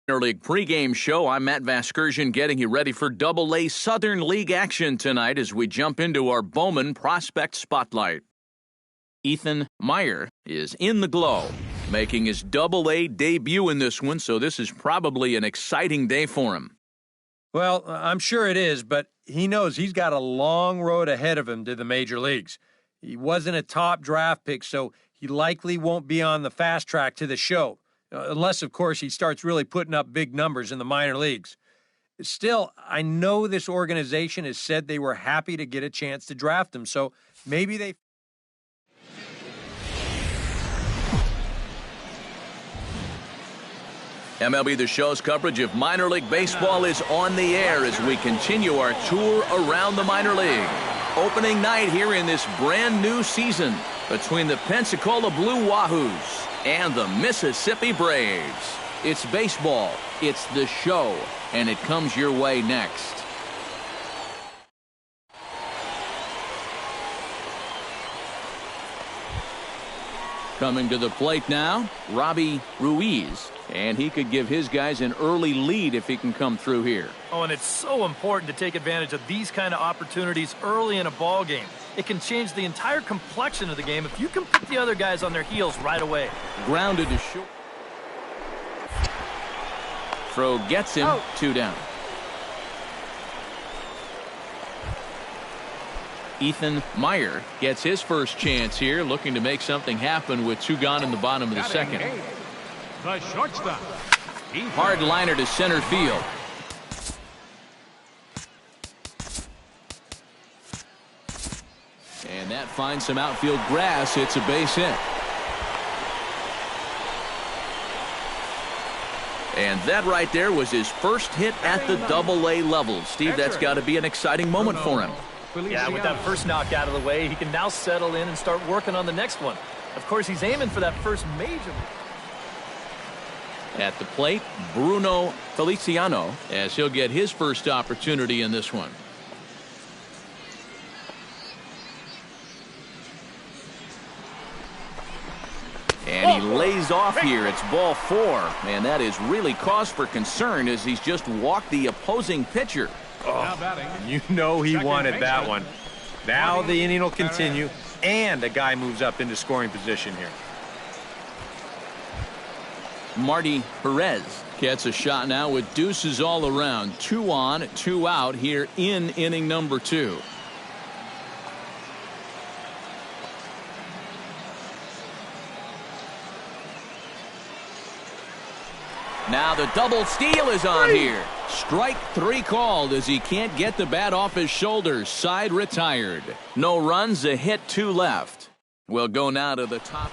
Minor League pregame show. I'm Matt Vasgersian getting you ready for Double-A Southern League action tonight as we jump into our Bowman Prospect Spotlight. Ethan Meyer is in the glow, making his Double-A debut in this one, so this is probably an exciting day for him. Well, I'm sure it is, but he knows he's got a long road ahead of him to the major leagues. He wasn't a top draft pick, so he likely won't be on the fast track to the show. Unless, of course, he starts really putting up big numbers in the minor leagues. Still, I know this organization has said they were happy to get a chance to draft him, so maybe they... MLB The Show's coverage of minor league baseball is on the air as we continue our tour around the minor league. Opening night here in this brand new season between the Pensacola Blue Wahoos and the Mississippi Braves. It's baseball, it's the show, and it comes your way next. Coming to the plate now, Robbie Ruiz, and he could give his guys an early lead if he can come through here. Oh, and it's so important to take advantage of these kind of opportunities early in a ball game. It can change the entire complexion of the game if you can put the other guys on their heels right away. Grounded to short. Throw gets him, 2 down. Ethan Meyer gets his first chance here, looking to make something happen with 2 gone in the bottom of the second. The shortstop. Hard liner to center field. And that finds some outfield grass. It's a base hit. And that right there was his first hit at the Double-A level. Steve, that's got to be an exciting moment for him. Yeah, with that first knock out of the way, he can now settle in and start working on the next one. Of course, he's aiming for that first major. At the plate, Bruno Feliciano, as he'll get his first opportunity in this one. And he lays off here. It's ball 4. And that is really cause for concern as he's just walked the opposing pitcher. Oh, you know he wanted that one. Now the inning will continue, and a guy moves up into scoring position here. Marty Perez gets a shot now with deuces all around. 2 on, 2 out here in inning number 2. Now the double steal is on here. Strike 3 called as he can't get the bat off his shoulders. Side retired. No runs, a hit, 2 left. We'll go now to the top.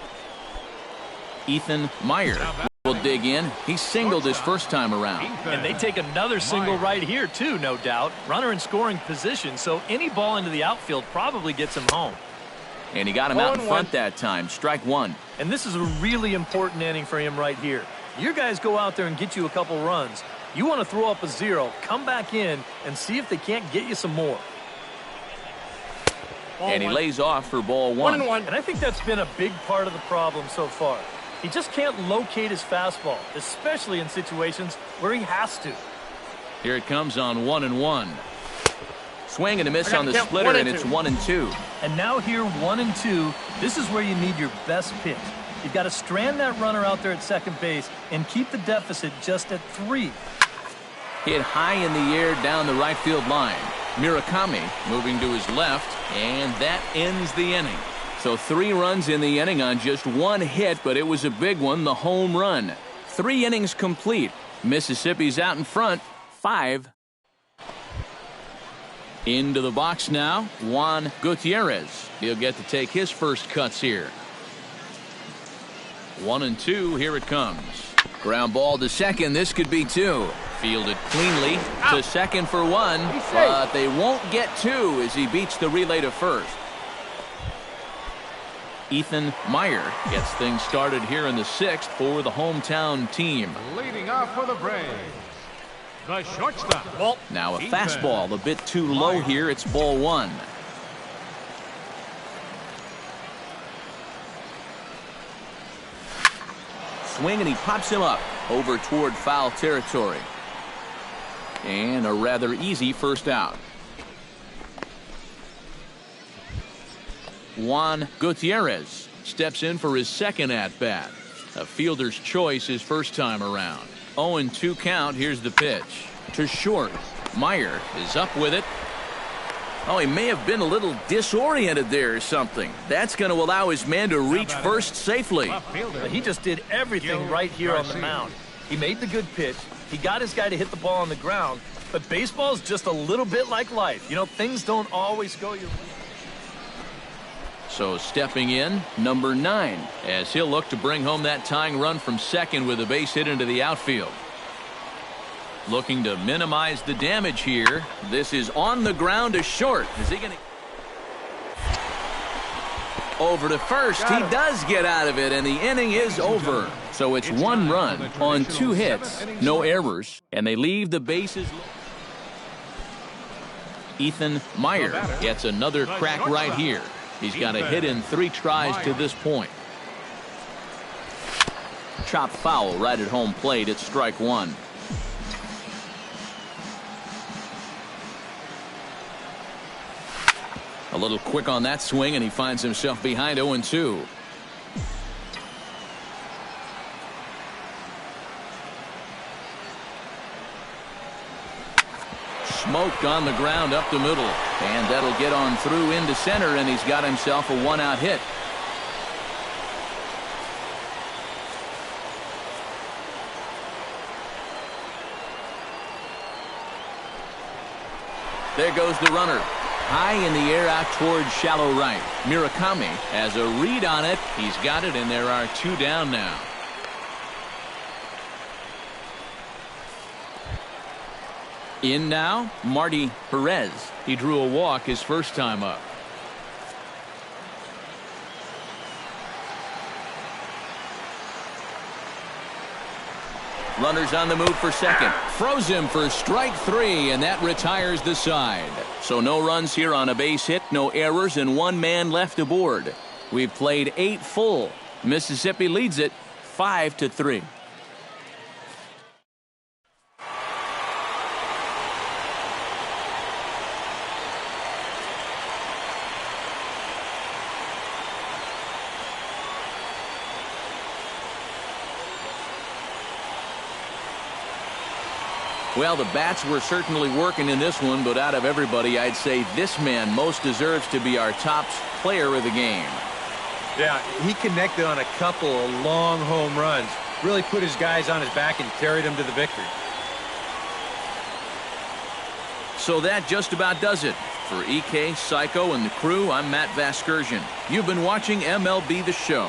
Ethan Meyer will dig in. He singled his first time around. And they take another single right here too, no doubt. Runner in scoring position, so any ball into the outfield probably gets him home. And he got him out in front that time. Strike 1. And this is a really important inning for him right here. Your guys go out there and get you a couple runs. You want to throw up a 0, come back in, and see if they can't get you some more. And he lays off for ball 1. And I think that's been a big part of the problem so far. He just can't locate his fastball, especially in situations where he has to. Here it comes on 1-1. Swing and a miss on the splitter, and it's 1-2. And now here, 1-2, this is where you need your best pitch. You've got to strand that runner out there at second base and keep the deficit just at 3. Hit high in the air down the right field line. Murakami moving to his left, and that ends the inning. So 3 runs in the inning on just 1 hit, but it was a big one, the home run. 3 innings complete. Mississippi's out in front, 5. Into the box now, Juan Gutierrez. He'll get to take his first cuts here. 1-2, here it comes. Ground ball to second, this could be 2. Fielded cleanly to second for 1, but they won't get 2 as he beats the relay to first. Ethan Meyer gets things started here in the 6th for the hometown team. Leading off for the Braves, the shortstop. Now a fastball a bit too low here. It's ball 1. Swing and he pops him up. over toward foul territory. And a rather easy first out. Juan Gutierrez steps in for his second at-bat. A fielder's choice his first time around. 0-2 count. Here's the pitch. To short. Meyer is up with it. Oh, he may have been a little disoriented there or something. That's going to allow his man to reach first safely. He just did everything right here on the mound. He made the good pitch. He got his guy to hit the ball on the ground. But baseball's just a little bit like life. You know, things don't always go your way. So stepping in, number 9, as he'll look to bring home that tying run from second with a base hit into the outfield. Looking to minimize the damage here. This is on the ground to short. Is he going to... Over to first. He does get out of it, and the inning is over. So it's 1 run on 2 hits, no errors, and they leave the bases. Ethan Meyer gets another crack right here. He's got a hit in 3 tries to this point. Chopped foul right at home plate. It's strike 1. A little quick on that swing, and he finds himself behind 0-2. Smoked on the ground up the middle, and that'll get on through into center, and he's got himself a 1-out hit. There goes the runner. High in the air out towards shallow right. Murakami has a read on it. He's got it, and there are 2 down now. In now, Marty Perez. He drew a walk his first time up. Runners on the move for second. Throws him for strike 3, and that retires the side. So no runs here on a base hit, no errors, and 1 man left aboard. We've played 8 full. Mississippi leads it 5-3. Well, the bats were certainly working in this one, but out of everybody, I'd say this man most deserves to be our top player of the game. Yeah, he connected on a couple of long home runs. Really put his guys on his back and carried them to the victory. So that just about does it. For EK, Psycho, and the crew, I'm Matt Vasgersian. You've been watching MLB The Show.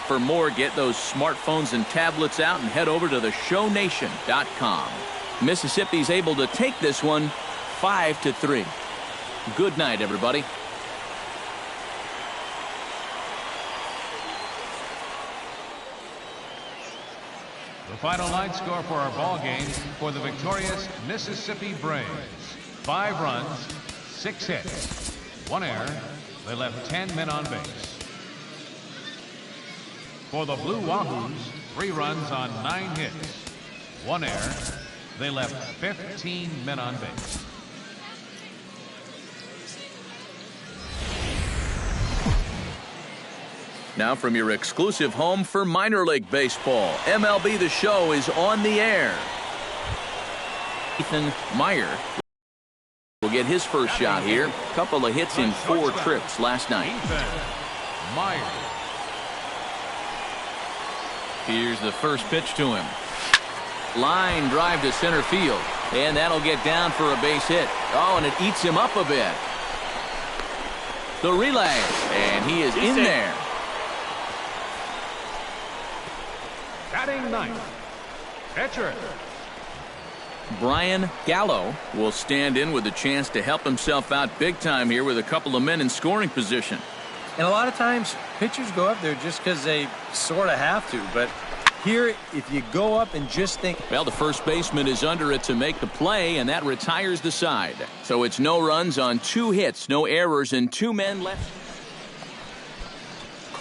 For more, get those smartphones and tablets out and head over to theshownation.com. Mississippi's able to take this one 5-3. Good night, everybody. The final line score for our ball game for the victorious Mississippi Braves. 5 runs, 6 hits, 1 error. They left 10 men on base. For the Blue Wahoos, 3 runs on 9 hits, 1 error. They left 15 men on base. Now from your exclusive home for minor league baseball, MLB The Show is on the air. Ethan Meyer will get his first shot here. Couple of hits in 4 trips last night. Ethan Meyer. Here's the first pitch to him. Line drive to center field, and that'll get down for a base hit. Oh, and it eats him up a bit. The relay, and he is in there. Batting ninth, pitcher Brian Gallo will stand in with a chance to help himself out big time here with a couple of men in scoring position. And a lot of times, pitchers go up there just because they sort of have to. But here, if you go up and just think... Well, the first baseman is under it to make the play, and that retires the side. So it's no runs on 2 hits, no errors, and 2 men left.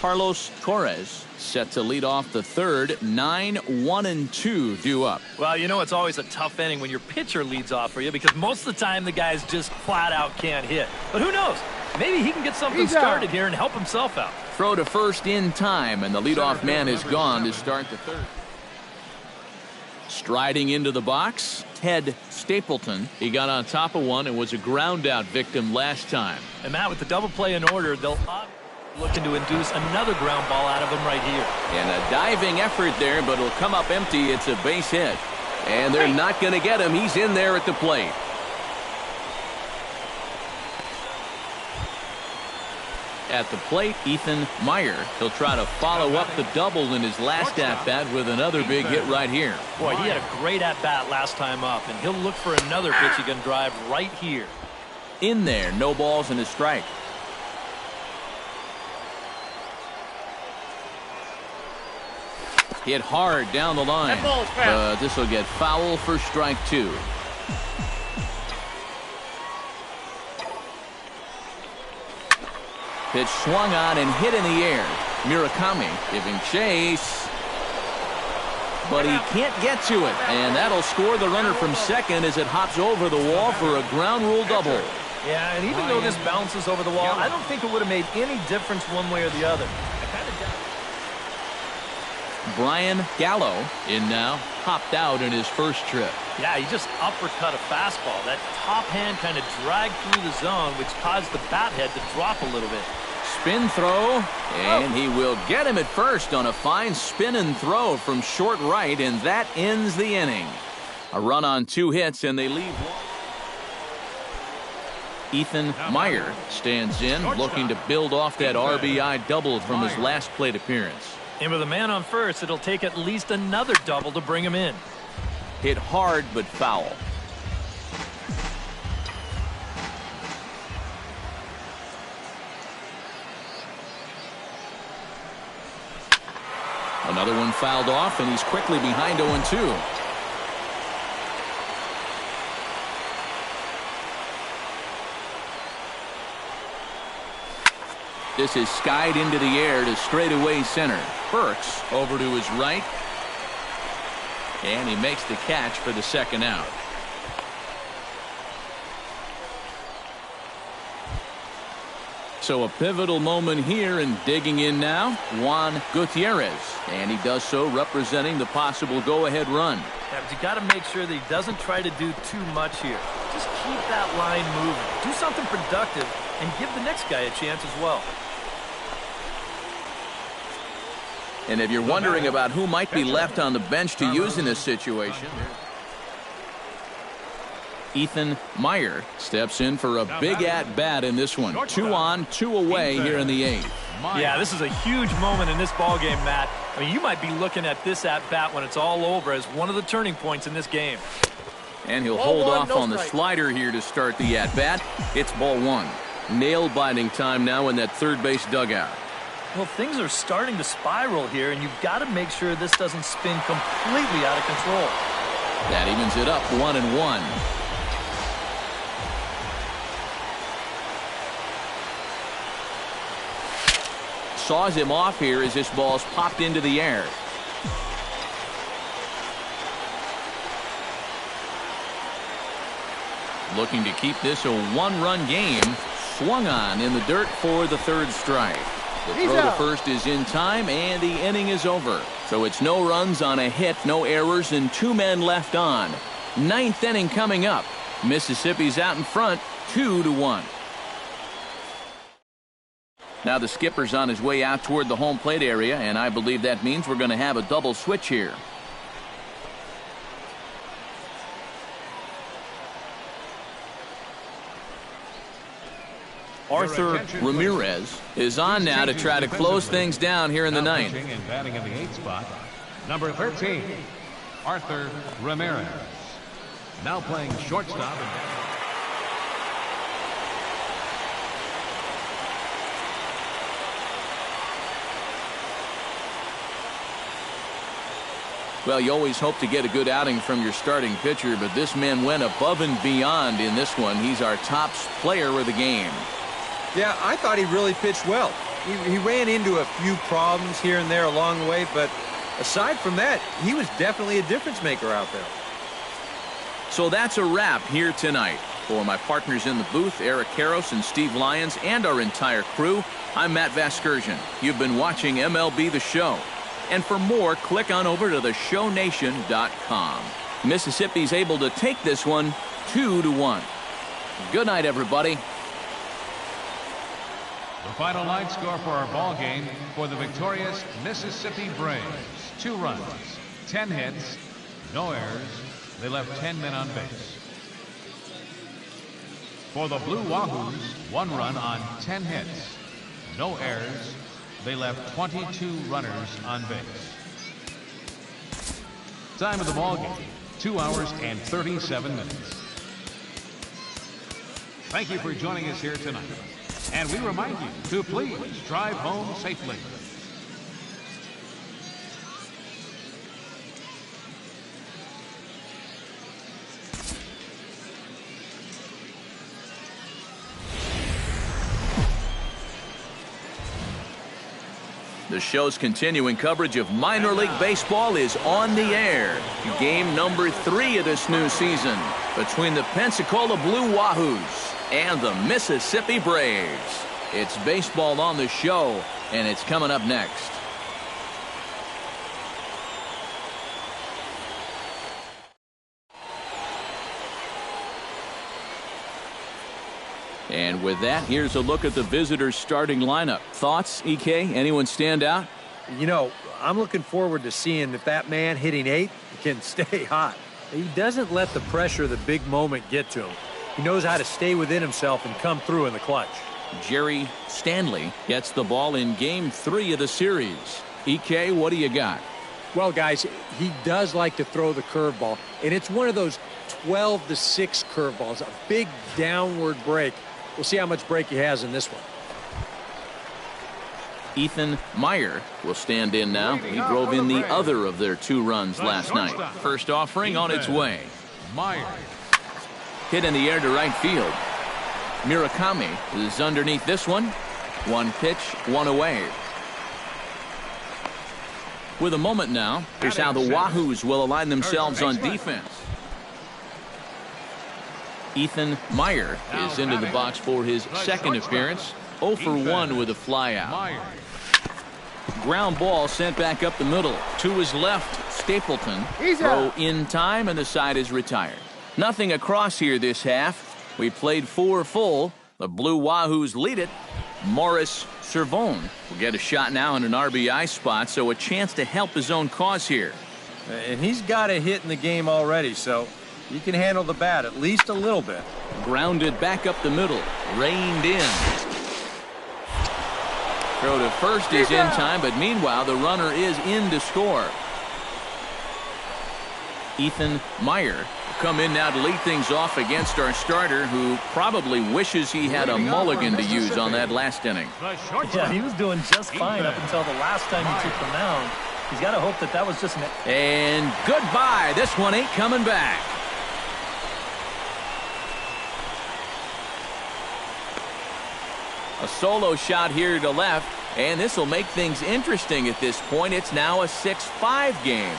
Carlos Torres set to lead off the third. 9-1-2 due up. Well, you know it's always a tough inning when your pitcher leads off for you because most of the time the guys just flat out can't hit. But who knows? Maybe he can get something started here and help himself out. Throw to first in time, and the leadoff man is gone to start the third. Striding into the box, Ted Stapleton. He got on top of one and was a ground out victim last time. And Matt, with the double play in order, they'll looking to induce another ground ball out of him right here. And a diving effort there, but it'll come up empty. It's a base hit. And they're not going to get him. He's in there at the plate. At the plate, Ethan Meyer. He'll try to follow up the double in his last at-bat with another big hit right here. Boy, he had a great at-bat last time up, and he'll look for another pitch he can drive right here. In there, no balls and a strike. Hit hard down the line, but this will get foul for strike two. Pitch swung on and hit in the air. Murakami giving chase, but he can't get to it, and that'll score the runner from second as it hops over the wall for a ground rule double. Yeah, and even though this bounces over the wall, I don't think it would have made any difference one way or the other. Brian Gallo in now, hopped out in his first trip. Yeah, he just uppercut a fastball. That top hand kind of dragged through the zone, which caused the bat head to drop a little bit. Spin throw, and he will get him at first on a fine spin and throw from short right, and that ends the inning. A run on 2 hits, and they leave one. Ethan Meyer stands in, looking to build off that RBI double from his last plate appearance. And with a man on first, it'll take at least another double to bring him in. Hit hard but foul. Another one fouled off, and he's quickly behind 0-2. This is skied into the air to straightaway center. Burks over to his right, and he makes the catch for the second out. So a pivotal moment here, and digging in now, Juan Gutierrez, and he does so representing the possible go-ahead run. Yeah, but you got to make sure that he doesn't try to do too much here. Just keep that line moving. Do something productive and give the next guy a chance as well. And if you're wondering about who might be left on the bench to use in this situation, Ethan Meyer steps in for a big at-bat in this one. 2 on, 2 away here in the 8th. Yeah, this is a huge moment in this ballgame, Matt. I mean, you might be looking at this at-bat when it's all over as one of the turning points in this game. And he'll hold off on the slider here to start the at-bat. It's ball 1. Nail-biting time now in that third base dugout. Well, things are starting to spiral here, and you've got to make sure this doesn't spin completely out of control. That evens it up 1-1. Saws him off here as this ball's popped into the air. Looking to keep this a 1-run game. Swung on in the dirt for the third strike. The throw to first is in time, and the inning is over. So it's no runs on a hit, no errors, and 2 men left on. 9th inning coming up. Mississippi's out in front, 2-1. Now the skipper's on his way out toward the home plate area, and I believe that means we're going to have a double switch here. Arthur Ramirez is on now to try to close things down here in the 9th. And batting in the 8th spot, number 13, Arthur Ramirez. Now playing shortstop. Well, you always hope to get a good outing from your starting pitcher, but this man went above and beyond in this one. He's our top player of the game. Yeah, I thought he really pitched well. He ran into a few problems here and there along the way, but aside from that, he was definitely a difference maker out there. So that's a wrap here tonight. For my partners in the booth, Eric Karros and Steve Lyons, and our entire crew, I'm Matt Vasgersian. You've been watching MLB The Show. And for more, click on over to theshownation.com. Mississippi's able to take this one 2-1. Good night, everybody. The final line score for our ball game for the victorious Mississippi Braves. 2 runs, 10 hits, no errors. They left 10 men on base. For the Blue Wahoos, 1 run on 10 hits, no errors. They left 22 runners on base. Time of the ball game, 2 hours and 37 minutes. Thank you for joining us here tonight. And we remind you to please drive home safely. The show's continuing coverage of minor league baseball is on the air. Game number 3 of this new season between the Pensacola Blue Wahoos and the Mississippi Braves. It's baseball on the show, and it's coming up next. And with that, here's a look at the visitors' starting lineup. Thoughts, EK? Anyone stand out? You know, I'm looking forward to seeing if that man hitting 8th can stay hot. He doesn't let the pressure of the big moment get to him. He knows how to stay within himself and come through in the clutch. Jerry Stanley gets the ball in Game 3 of the series. EK, what do you got? Well, guys, he does like to throw the curveball, and it's one of those 12-6 curveballs, a big downward break. We'll see how much break he has in this one. Ethan Meyer will stand in now. He drove in the other of their 2 runs last night. First offering on its way. Meyer. Hit in the air to right field. Murakami is underneath this one. 1 pitch, 1 away. With a moment now, here's how the Wahoos will align themselves on defense. Ethan Meyer is into the box for his second appearance. 0 for 1 with a flyout. Ground ball sent back up the middle. To his left, Stapleton. Throw in time, and the side is retired. Nothing across here this half. We played 4 full. The Blue Wahoos lead it. Morris Servone will get a shot now in an RBI spot, so a chance to help his own cause here. And he's got a hit in the game already, so he can handle the bat at least a little bit. Grounded back up the middle. Reined in. Throw to first is in time, but meanwhile the runner is in to score. Ethan Meyer will come in now to lead things off against our starter, who probably wishes he had a mulligan to use on that last inning. Yeah, he was doing just fine up until the last time he took the mound. He's got to hope that was just an... And goodbye. This one ain't coming back. A solo shot here to left, and this will make things interesting at this point. It's now a 6-5 game.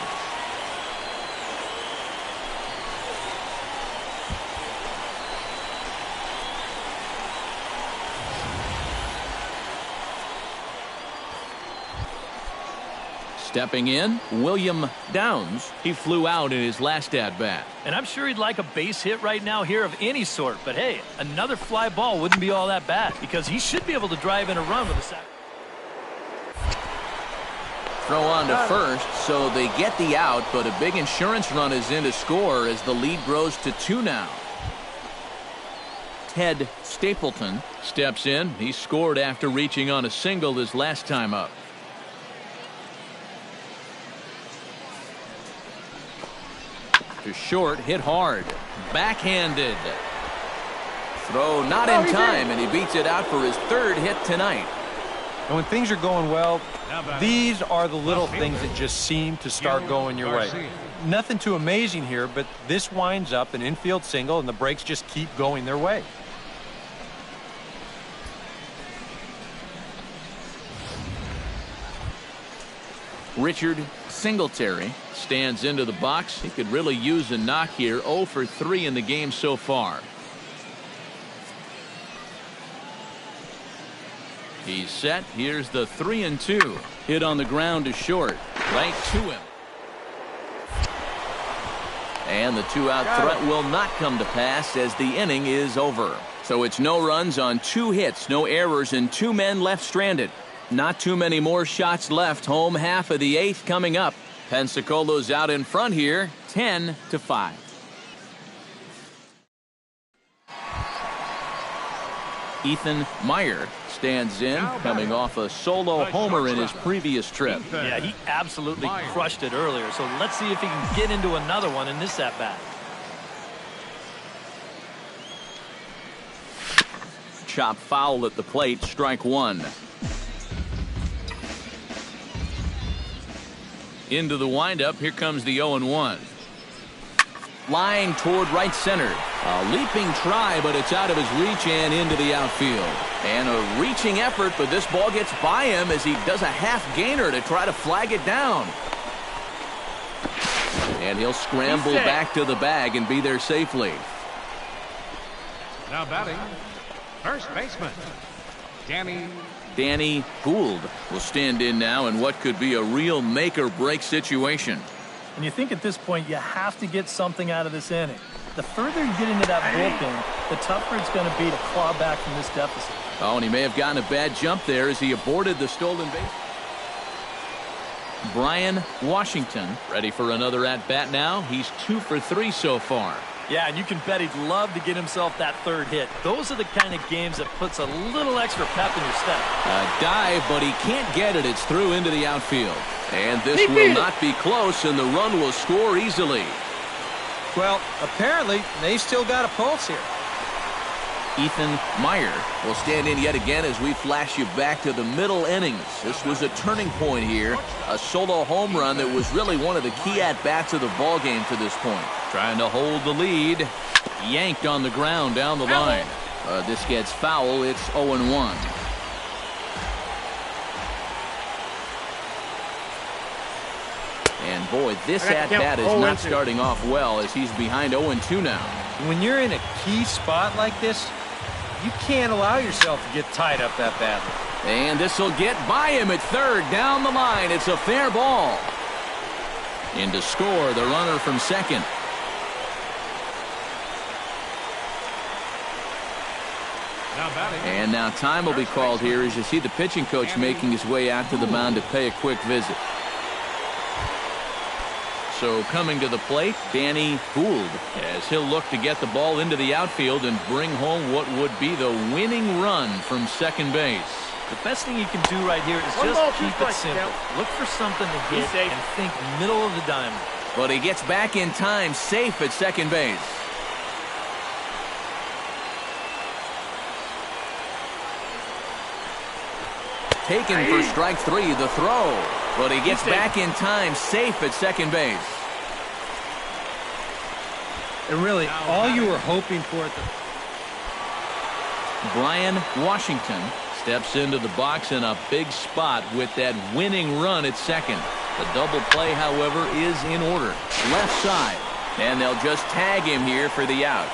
Stepping in, William Downs. He flew out in his last at-bat. And I'm sure he'd like a base hit right now here of any sort. But hey, another fly ball wouldn't be all that bad, because he should be able to drive in a run with a sack. Throw on to first, so they get the out, but a big insurance run is in to score as the lead grows to 2 now. Ted Stapleton steps in. He scored after reaching on a single his last time up. To short, hit hard. Backhanded. Throw not in time, and he beats it out for his 3rd hit tonight. And when things are going well, these are the little things that just seem to start going your way. Nothing too amazing here, but this winds up an infield single, and the breaks just keep going their way. Richard Singletary stands into the box. He could really use a knock here. 0 for 3 in the game so far. He's set. Here's the 3-2. Hit on the ground to short. Right to him. And the 2-out threat will not come to pass as the inning is over. So it's no runs on 2 hits, no errors, and 2 men left stranded. Not too many more shots left. Home half of the 8th coming up. Pensacola's out in front here, 10-5. Ethan Meyer stands in, coming off a solo homer in his previous trip. Yeah, he absolutely crushed it earlier, so let's see if he can get into another one in this at-bat. Chop foul at the plate, strike 1. Into the windup, here comes the 0-1. Line toward right center. A leaping try, but it's out of his reach and into the outfield. And a reaching effort, but this ball gets by him as he does a half-gainer to try to flag it down. And he'll scramble back to the bag and be there safely. Now batting, first baseman, Danny Gould will stand in now in what could be a real make-or-break situation. And you think at this point you have to get something out of this inning. The further you get into that bullpen, the tougher it's going to be to claw back from this deficit. Oh, and he may have gotten a bad jump there as he aborted the stolen base. Brian Washington ready for another at-bat now. He's 2 for 3 so far. Yeah, and you can bet he'd love to get himself that 3rd hit. Those are the kind of games that puts a little extra pep in your step. A dive, but he can't get it. It's through into the outfield. And this will not be close, and the run will score easily. Well, apparently, they still got a pulse here. Ethan Meyer will stand in yet again as we flash you back to the middle innings. This was a turning point here. A solo home run that was really one of the key at-bats of the ballgame to this point. Trying to hold the lead. Yanked on the ground down the line. This gets foul. It's 0-1. And boy, this at-bat is not starting off well as he's behind 0-2 now. When you're in a key spot like this, you can't allow yourself to get tied up that badly. And this will get by him at third down the line. It's a fair ball. In to score, the runner from second. And now time will be called here as you see the pitching coach making his way out to the mound to pay a quick visit. So coming to the plate, Danny Gould, as he'll look to get the ball into the outfield and bring home what would be the winning run from second base. The best thing you can do right here is just keep it simple. Look for something to hit and think middle of the diamond. But he gets back in time, safe at second base. Taken for strike 3, the throw. But he gets back in time, safe at second base. And really, all you were hoping for at the... Brian Washington steps into the box in a big spot with that winning run at second. The double play, however, is in order. Left side. And they'll just tag him here for the out.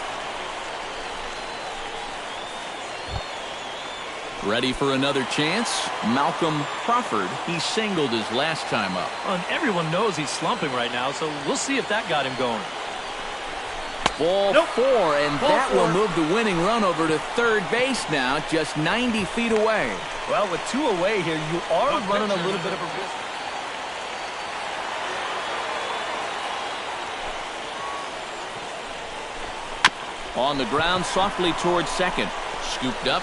Ready for another chance? Malcolm Crawford. He singled his last time up. Well, and everyone knows he's slumping right now, so we'll see if that got him going. Ball 4, and that will move the winning run over to third base now, just 90 feet away. Well, with 2 away here, you are running a little bit of a risk. On the ground, softly towards second. Scooped up.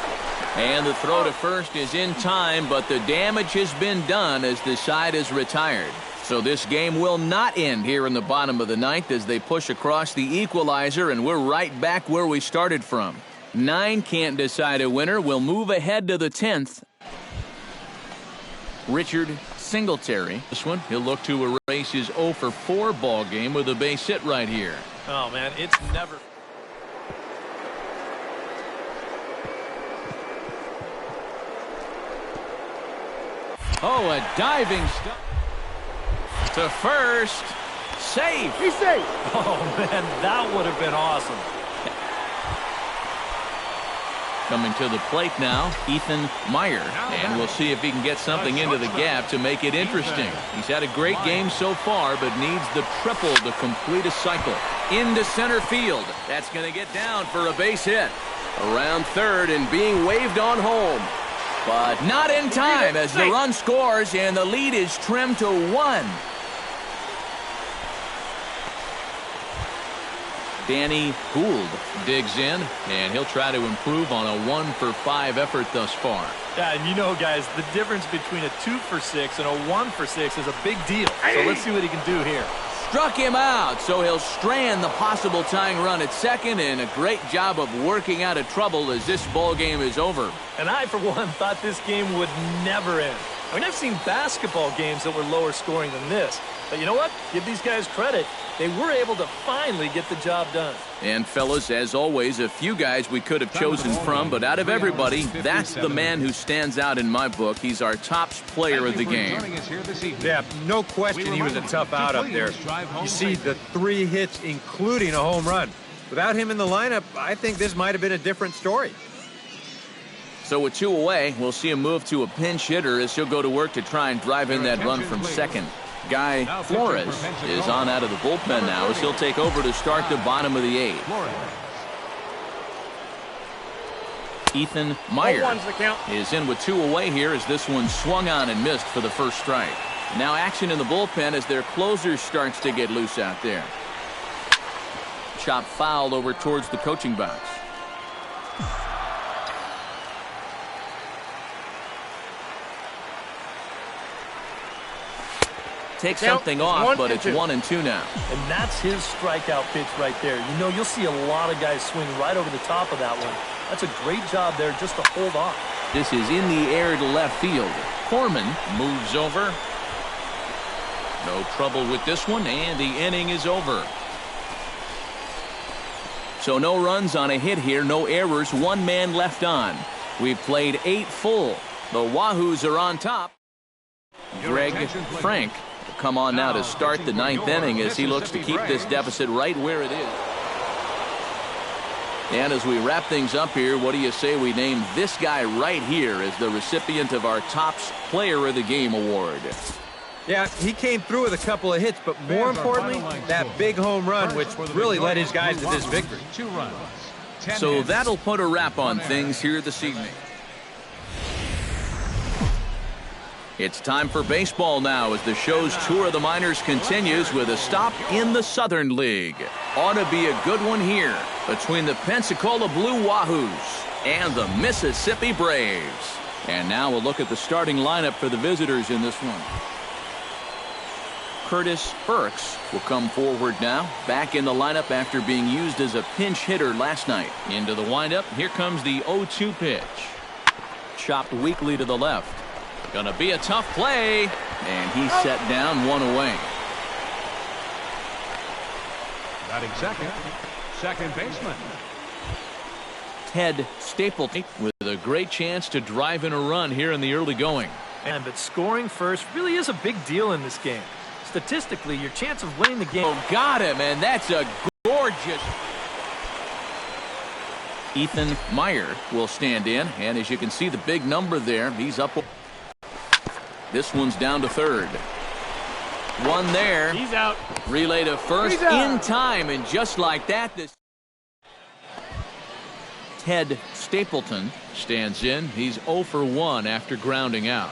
And the throw to first is in time, but the damage has been done as the side is retired. So this game will not end here in the bottom of the 9th as they push across the equalizer, and we're right back where we started from. 9 can't decide a winner. We'll move ahead to the 10th. Richard Singletary. This one, he'll look to erase his 0 for 4 ball game with a base hit right here. Oh, man, it's never... Oh, a diving stop. To first. Safe. He's safe. Oh, man, that would have been awesome. Coming to the plate now, Ethan Meyer. And we'll see if he can get something into the gap to make it interesting. He's had a great game so far, but needs the triple to complete a cycle. Into center field. That's going to get down for a base hit. Around third and being waved on home. But not in time as the run scores and the lead is trimmed to 1. Danny Gould digs in, and he'll try to improve on a 1-for-5 effort thus far. Yeah, and you know, guys, the difference between a 2-for-6 and a 1-for-6 is a big deal. So let's see what he can do here. Struck him out, so he'll strand the possible tying run at second, and a great job of working out of trouble as this ball game is over. And I, for one, thought this game would never end. I mean, I've seen basketball games that were lower scoring than this. But you know what? Give these guys credit. They were able to finally get the job done. And, fellas, as always, a few guys we could have chosen from, but out of everybody, that's the man who stands out in my book. He's our top player of the game. Yeah, no question he was a tough out up there. You see the 3 hits, including a home run. Without him in the lineup, I think this might have been a different story. So with 2 away, we'll see him move to a pinch hitter as he'll go to work to try and drive in that run from second. Guy Flores is on out of the bullpen now as he'll take over to start the bottom of the 8th. Ethan Meyer is in with 2 away here as this one swung on and missed for the first strike. Now action in the bullpen as their closer starts to get loose out there. Chop foul over towards the coaching box. Take something off, but it's 1-2 now. And that's his strikeout pitch right there. You know, you'll see a lot of guys swing right over the top of that one. That's a great job there just to hold on. This is in the air to left field. Foreman moves over. No trouble with this one, and the inning is over. So no runs on a hit here, no errors, 1 man left on. We've played 8 full. The Wahoos are on top. Greg Frank will come on now to start the 9th inning as he looks to keep this deficit right where it is. And as we wrap things up here, what do you say we name this guy right here as the recipient of our Tops Player of the Game award? Yeah, he came through with a couple of hits, but more importantly, that big home run, which really led his guys to this victory. 2 runs. So that'll put a wrap on things here this evening. It's time for baseball now as the show's tour of the minors continues with a stop in the Southern League. Ought to be a good one here between the Pensacola Blue Wahoos and the Mississippi Braves. And now we'll look at the starting lineup for the visitors in this one. Curtis Burks will come forward now, back in the lineup after being used as a pinch hitter last night. Into the windup, here comes the 0-2 pitch. Chopped weakly to the left. Gonna be a tough play, and he's set down 1 away. Batting second baseman. Ted Stapleton with a great chance to drive in a run here in the early going. But scoring first really is a big deal in this game. Statistically, your chance of winning the game. Oh, got him, and that's a gorgeous. Ethan Meyer will stand in, and as you can see the big number there, he's up. This one's down to third. One there. He's out. Relay to first in time, and just like that, this Ted Stapleton stands in. He's 0 for 1 after grounding out.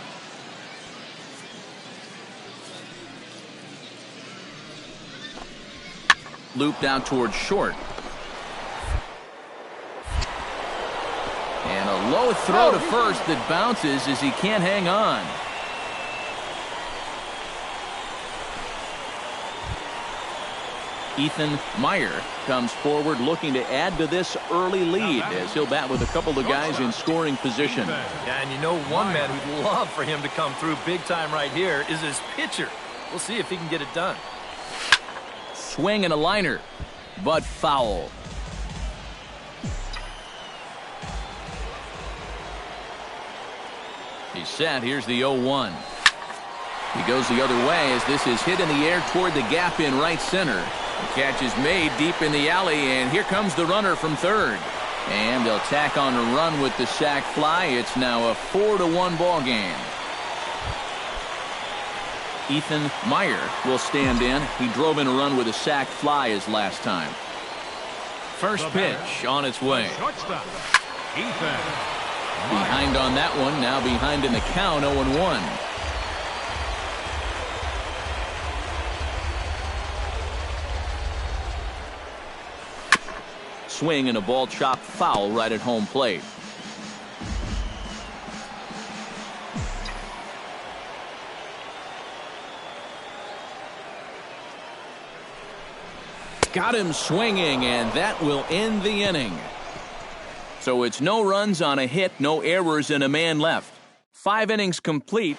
Looped out towards short. And a low throw to first that bounces as he can't hang on. Ethan Meyer comes forward looking to add to this early lead as he'll bat with a couple of guys in scoring position. Yeah, and you know one man who'd love for him to come through big time right here is his pitcher. We'll see if he can get it done. Swing and a liner, but foul. He's set. Here's the 0-1. He goes the other way as this is hit in the air toward the gap in right center. The catch is made deep in the alley, and here comes the runner from third. And they'll tack on a run with the sac fly. It's now a 4-1 ball game. Ethan Meyer will stand in. He drove in a run with a sac fly his last time. First pitch on its way. Shortstop, Ethan. Behind on that one, now behind in the count, 0-1. Swing and a ball chopped foul right at home plate. Got him swinging, and that will end the inning. So it's no runs on a hit, no errors, and a man left. 5 innings complete.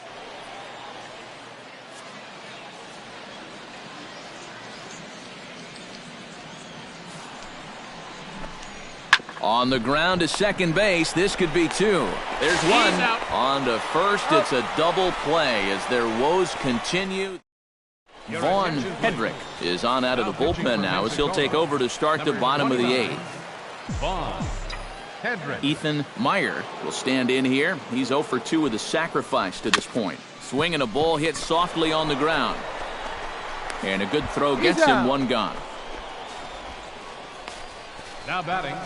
On the ground to second base, this could be 2. There's one. On to first, it's a double play as their woes continue. Vaughn Hedrick is on out of the bullpen now as he'll take over to start the bottom of the 8th. Vaughn Hedrick. Ethan Meyer will stand in here. He's 0 for 2 with a sacrifice to this point. Swing and a ball hit softly on the ground. And a good throw gets him one gone. Now batting.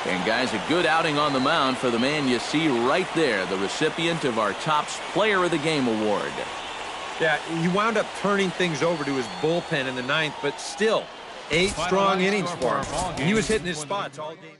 And guys, a good outing on the mound for the man you see right there, the recipient of our Topps Player of the Game award. Yeah, he wound up turning things over to his bullpen in the 9th, but still, 8 strong innings for him. He was hitting his spots all game.